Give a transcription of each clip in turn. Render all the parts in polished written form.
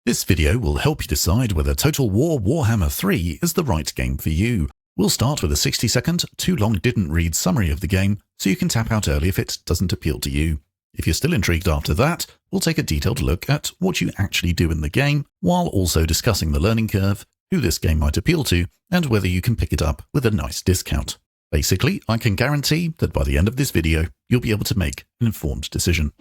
This video will help you decide whether Total War Warhammer 3 is the right game for you. We'll start with a 60-second, too long didn't read summary of the game, so you can tap out early if it doesn't appeal to you. If you're still intrigued after that, we'll take a detailed look at what you actually do in the game, while also discussing the learning curve, who this game might appeal to, and whether you can pick it up with a nice discount. Basically, I can guarantee that by the end of this video, you'll be able to make an informed decision.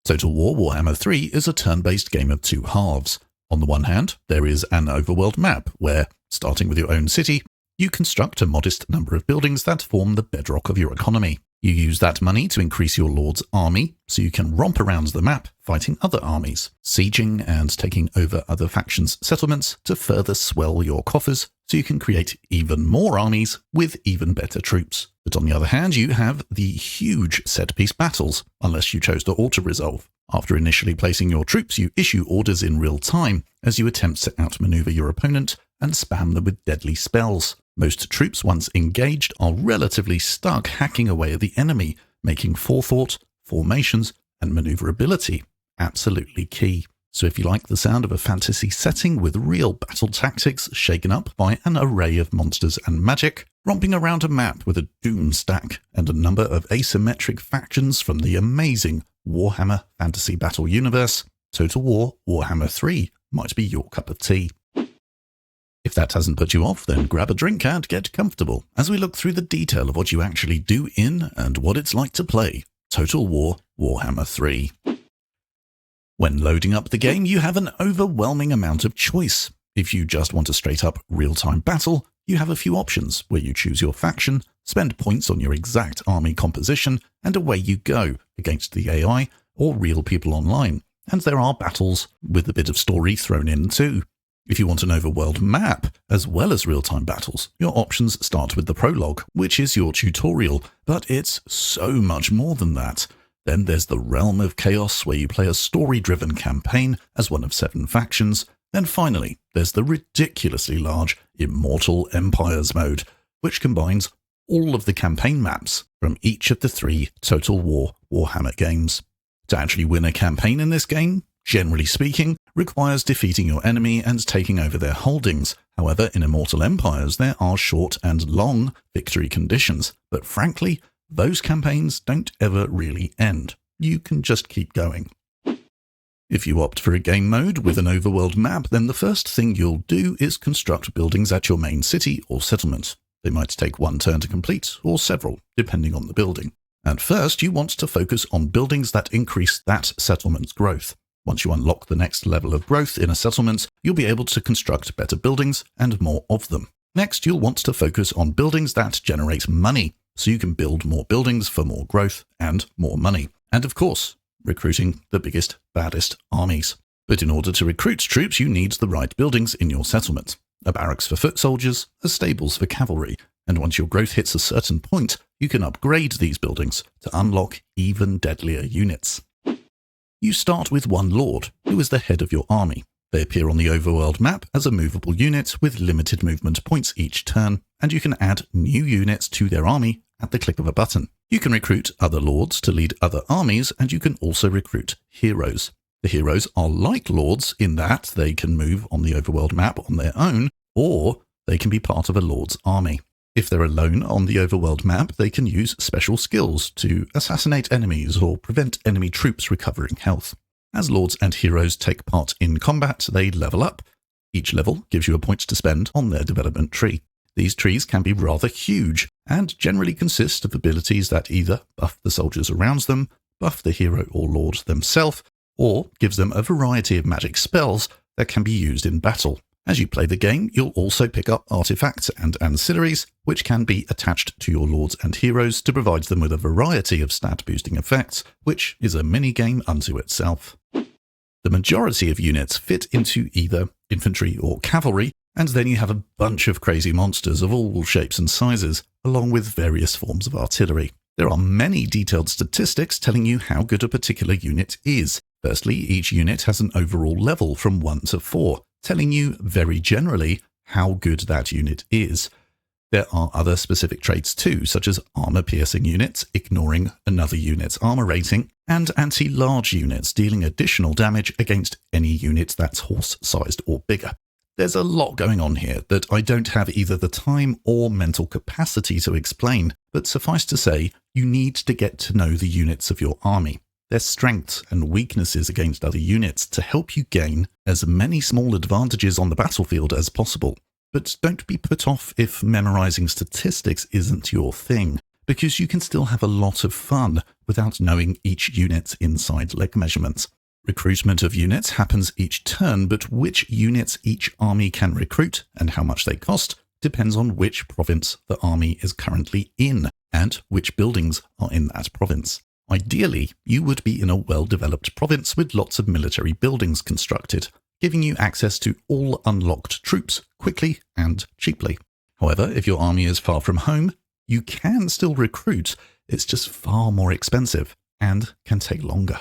Total War Warhammer 3 is a turn-based game of two halves. On the one hand, there is an overworld map where, starting with your own city, you construct a modest number of buildings that form the bedrock of your economy. You use that money to increase your lord's army, so you can romp around the map fighting other armies, sieging and taking over other factions' settlements to further swell your coffers, so you can create even more armies with even better troops. But on the other hand, you have the huge set-piece battles, unless you chose to auto-resolve. After initially placing your troops, you issue orders in real time as you attempt to outmaneuver your opponent and spam them with deadly spells. Most troops, once engaged, are relatively stuck hacking away at the enemy, making forethought, formations, and maneuverability absolutely key. So if you like the sound of a fantasy setting with real battle tactics shaken up by an array of monsters and magic, romping around a map with a doom stack and a number of asymmetric factions from the amazing Warhammer Fantasy Battle universe, Total War Warhammer 3 might be your cup of tea. If that hasn't put you off, then grab a drink and get comfortable as we look through the detail of what you actually do in and what it's like to play Total War Warhammer 3. When loading up the game, you have an overwhelming amount of choice. If you just want a straight-up real-time battle, you have a few options where you choose your faction, spend points on your exact army composition, and away you go against the AI or real people online. And there are battles with a bit of story thrown in too. If you want an overworld map, as well as real-time battles, your options start with the prologue, which is your tutorial, but it's so much more than that. Then there's the Realm of Chaos, where you play a story-driven campaign as one of 7 factions. Then finally, there's the ridiculously large Immortal Empires mode, which combines all of the campaign maps from each of the 3 Total War Warhammer games. To actually win a campaign in this game, generally speaking, requires defeating your enemy and taking over their holdings. However, in Immortal Empires, there are short and long victory conditions, but frankly, those campaigns don't ever really end. You can just keep going. If you opt for a game mode with an overworld map, then the first thing you'll do is construct buildings at your main city or settlement. They might take one turn to complete, or several, depending on the building. And first, you want to focus on buildings that increase that settlement's growth. Once you unlock the next level of growth in a settlement, you'll be able to construct better buildings and more of them. Next, you'll want to focus on buildings that generate money, so you can build more buildings for more growth and more money. And of course, recruiting the biggest, baddest armies. But in order to recruit troops, you need the right buildings in your settlement. A barracks for foot soldiers, a stables for cavalry. And once your growth hits a certain point, you can upgrade these buildings to unlock even deadlier units. You start with one lord, who is the head of your army. They appear on the overworld map as a movable unit with limited movement points each turn, and you can add new units to their army at the click of a button. You can recruit other lords to lead other armies, and you can also recruit heroes. The heroes are like lords in that they can move on the overworld map on their own, or they can be part of a lord's army. If they're alone on the overworld map, they can use special skills to assassinate enemies or prevent enemy troops recovering health. As lords and heroes take part in combat, they level up. Each level gives you a point to spend on their development tree. These trees can be rather huge, and generally consist of abilities that either buff the soldiers around them, buff the hero or lord themselves, or gives them a variety of magic spells that can be used in battle. As you play the game, you'll also pick up artifacts and ancillaries, which can be attached to your lords and heroes to provide them with a variety of stat-boosting effects, which is a mini-game unto itself. The majority of units fit into either infantry or cavalry, and then you have a bunch of crazy monsters of all shapes and sizes, along with various forms of artillery. There are many detailed statistics telling you how good a particular unit is. Firstly, each unit has an overall level from 1 to 4, telling you very generally how good that unit is. There are other specific traits too, such as armor-piercing units, ignoring another unit's armor rating, and anti-large units, dealing additional damage against any unit that's horse-sized or bigger. There's a lot going on here that I don't have either the time or mental capacity to explain, but suffice to say, you need to get to know the units of your army, their strengths and weaknesses against other units to help you gain as many small advantages on the battlefield as possible. But don't be put off if memorizing statistics isn't your thing, because you can still have a lot of fun without knowing each unit's inside leg measurements. Recruitment of units happens each turn, but which units each army can recruit and how much they cost depends on which province the army is currently in and which buildings are in that province. Ideally, you would be in a well-developed province with lots of military buildings constructed, giving you access to all unlocked troops quickly and cheaply. However, if your army is far from home, you can still recruit, it's just far more expensive and can take longer.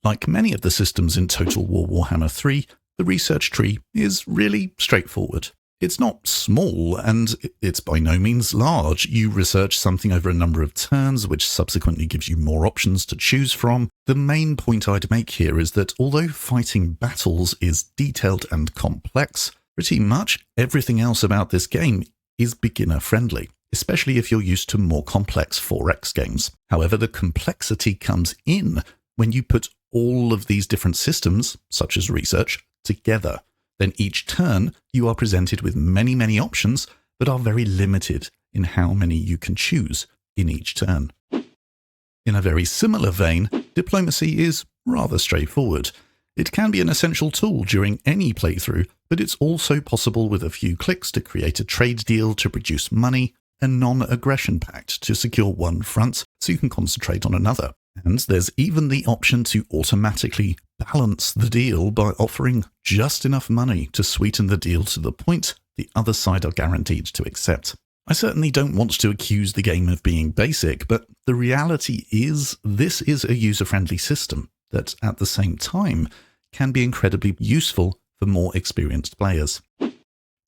Like many of the systems in Total War Warhammer 3, the research tree is really straightforward. It's not small, and it's by no means large. You research something over a number of turns, which subsequently gives you more options to choose from. The main point I'd make here is that although fighting battles is detailed and complex, pretty much everything else about this game is beginner-friendly, especially if you're used to more complex 4X games. However, the complexity comes in when you put all of these different systems, such as research, together. Then each turn you are presented with many options that are very limited in how many you can choose in each turn. In a very similar vein, diplomacy is rather straightforward. It can be an essential tool during any playthrough, but it's also possible with a few clicks to create a trade deal to produce money, a non-aggression pact to secure one front so you can concentrate on another. And there's even the option to automatically balance the deal by offering just enough money to sweeten the deal to the point the other side are guaranteed to accept. I certainly don't want to accuse the game of being basic, but the reality is this is a user-friendly system that at the same time can be incredibly useful for more experienced players.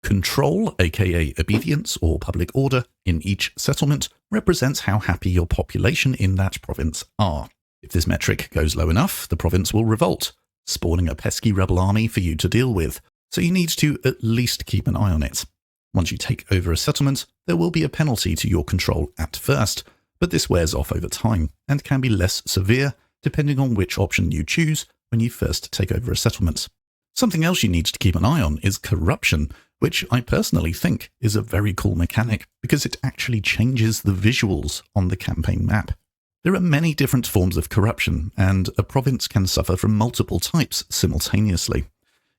Control, aka obedience or public order, in each settlement represents how happy your population in that province are. If this metric goes low enough, the province will revolt, spawning a pesky rebel army for you to deal with, so you need to at least keep an eye on it. Once you take over a settlement, there will be a penalty to your control at first, but this wears off over time and can be less severe depending on which option you choose when you first take over a settlement. Something else you need to keep an eye on is corruption, which I personally think is a very cool mechanic because it actually changes the visuals on the campaign map. There are many different forms of corruption, and a province can suffer from multiple types simultaneously.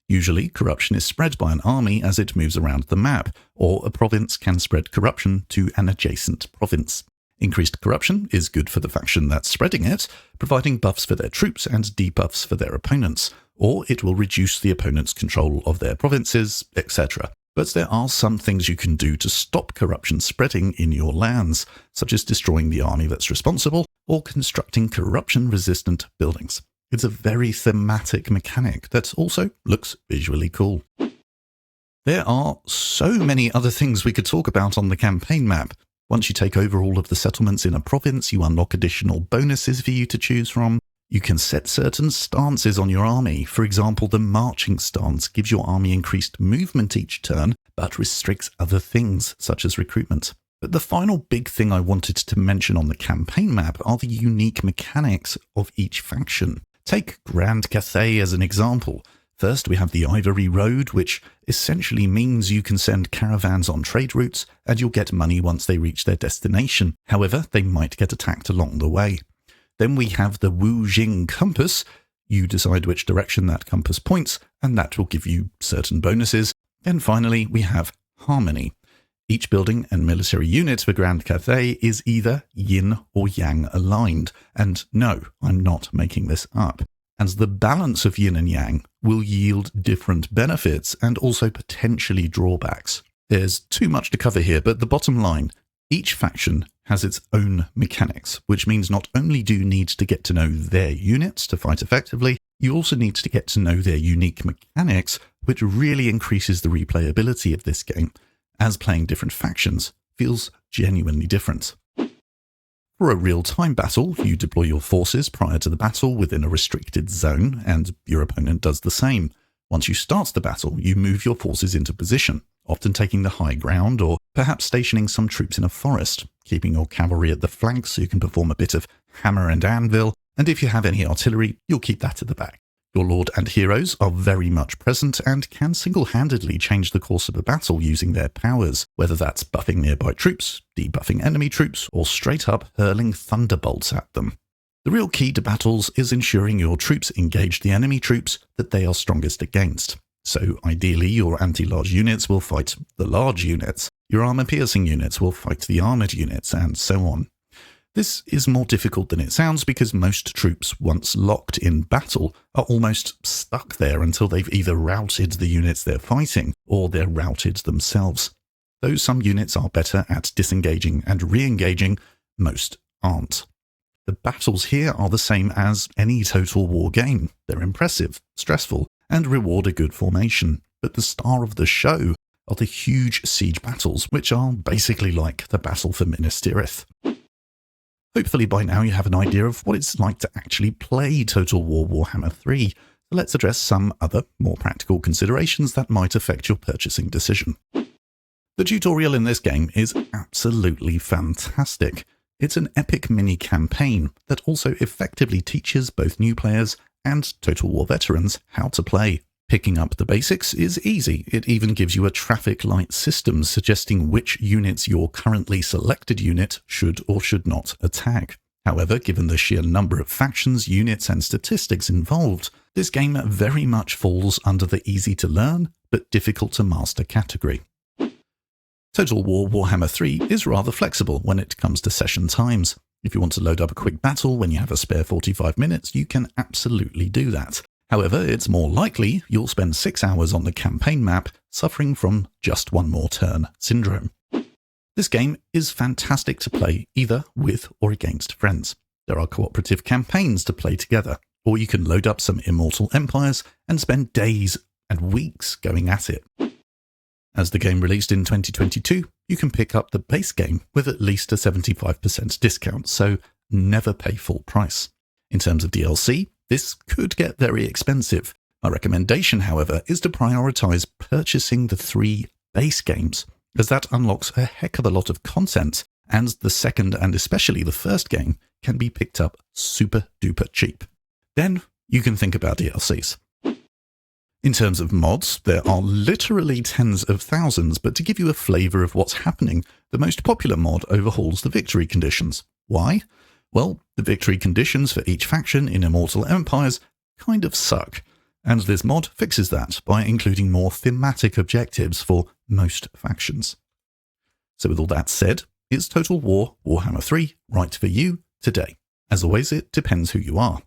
Usually, corruption is spread by an army as it moves around the map, or a province can spread corruption to an adjacent province. Increased corruption is good for the faction that's spreading it, providing buffs for their troops and debuffs for their opponents, or it will reduce the opponent's control of their provinces, etc. But there are some things you can do to stop corruption spreading in your lands, such as destroying the army that's responsible, or constructing corruption-resistant buildings. It's a very thematic mechanic that also looks visually cool. There are so many other things we could talk about on the campaign map. Once you take over all of the settlements in a province, you unlock additional bonuses for you to choose from. You can set certain stances on your army. For example, the marching stance gives your army increased movement each turn, but restricts other things, such as recruitment. But the final big thing I wanted to mention on the campaign map are the unique mechanics of each faction. Take Grand Cathay as an example. First, we have the Ivory Road, which essentially means you can send caravans on trade routes, and you'll get money once they reach their destination. However, they might get attacked along the way. Then we have the Wu Jing Compass. You decide which direction that compass points, and that will give you certain bonuses. Then finally, we have Harmony. Each building and military unit for Grand Cathay is either yin or yang aligned. And no, I'm not making this up. And the balance of yin and yang will yield different benefits and also potentially drawbacks. There's too much to cover here, but the bottom line, each faction has its own mechanics, which means not only do you need to get to know their units to fight effectively, you also need to get to know their unique mechanics, which really increases the replayability of this game. as playing different factions feels genuinely different. For a real-time battle, you deploy your forces prior to the battle within a restricted zone, and your opponent does the same. Once you start the battle, you move your forces into position, often taking the high ground or perhaps stationing some troops in a forest, keeping your cavalry at the flanks so you can perform a bit of hammer and anvil, and if you have any artillery, you'll keep that at the back. Your lord and heroes are very much present and can single-handedly change the course of a battle using their powers, whether that's buffing nearby troops, debuffing enemy troops, or straight up hurling thunderbolts at them. The real key to battles is ensuring your troops engage the enemy troops that they are strongest against. So ideally your anti-large units will fight the large units, your armor-piercing units will fight the armoured units, and so on. This is more difficult than it sounds because most troops, once locked in battle, are almost stuck there until they've either routed the units they're fighting or they're routed themselves. Though some units are better at disengaging and re-engaging, most aren't. The battles here are the same as any Total War game. They're impressive, stressful, and reward a good formation. But the star of the show are the huge siege battles, which are basically like the battle for Minas Tirith. Hopefully by now you have an idea of what it's like to actually play Total War Warhammer 3. So let's address some other, more practical considerations that might affect your purchasing decision. The tutorial in this game is absolutely fantastic. It's an epic mini-campaign that also effectively teaches both new players and Total War veterans how to play. Picking up the basics is easy. It even gives you a traffic light system suggesting which units your currently selected unit should or should not attack. However, given the sheer number of factions, units, and statistics involved, this game very much falls under the easy to learn but difficult to master category. Total War Warhammer 3 is rather flexible when it comes to session times. If you want to load up a quick battle when you have a spare 45 minutes, you can absolutely do that. However, it's more likely you'll spend 6 hours on the campaign map suffering from just one more turn syndrome. This game is fantastic to play either with or against friends. There are cooperative campaigns to play together, or you can load up some immortal empires and spend days and weeks going at it. As the game released in 2022, you can pick up the base game with at least a 75% discount, so never pay full price. In terms of DLC, this could get very expensive. My recommendation, however, is to prioritize purchasing the 3 base games, as that unlocks a heck of a lot of content, and the second and especially the first game can be picked up super duper cheap. Then you can think about DLCs. In terms of mods, there are literally tens of thousands, but to give you a flavour of what's happening, the most popular mod overhauls the victory conditions. Why? Well, the victory conditions for each faction in Immortal Empires kind of suck, and this mod fixes that by including more thematic objectives for most factions. So with all that said, is Total War Warhammer 3 right for you today? As always, it depends who you are.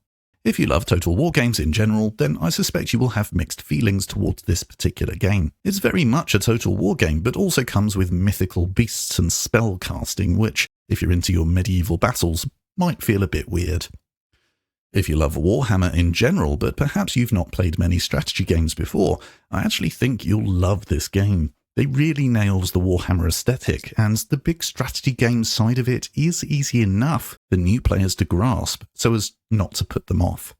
If you love Total War games in general, then I suspect you will have mixed feelings towards this particular game. It's very much a Total War game, but also comes with mythical beasts and spell casting, which, if you're into your medieval battles, might feel a bit weird. If you love Warhammer in general, but perhaps you've not played many strategy games before, I actually think you'll love this game. They really nails the Warhammer aesthetic, and the big strategy game side of it is easy enough for new players to grasp, so as not to put them off.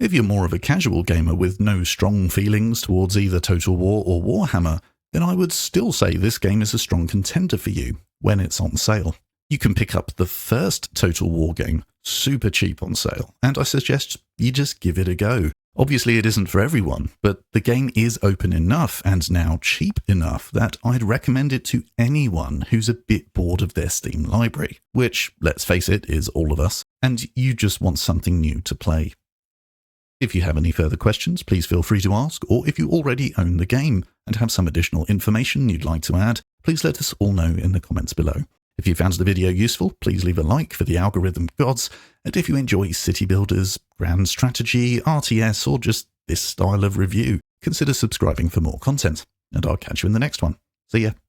If you're more of a casual gamer with no strong feelings towards either Total War or Warhammer, then I would still say this game is a strong contender for you when it's on sale. You can pick up the first Total War game super cheap on sale, and I suggest you just give it a go. Obviously it isn't for everyone, but the game is open enough and now cheap enough that I'd recommend it to anyone who's a bit bored of their Steam library, which, let's face it, is all of us, and you just want something new to play. If you have any further questions, please feel free to ask, or if you already own the game and have some additional information you'd like to add, please let us all know in the comments below. If you found the video useful, please leave a like for the algorithm gods, and if you enjoy city builders, grand strategy, RTS, or just this style of review, consider subscribing for more content, and I'll catch you in the next one. See ya.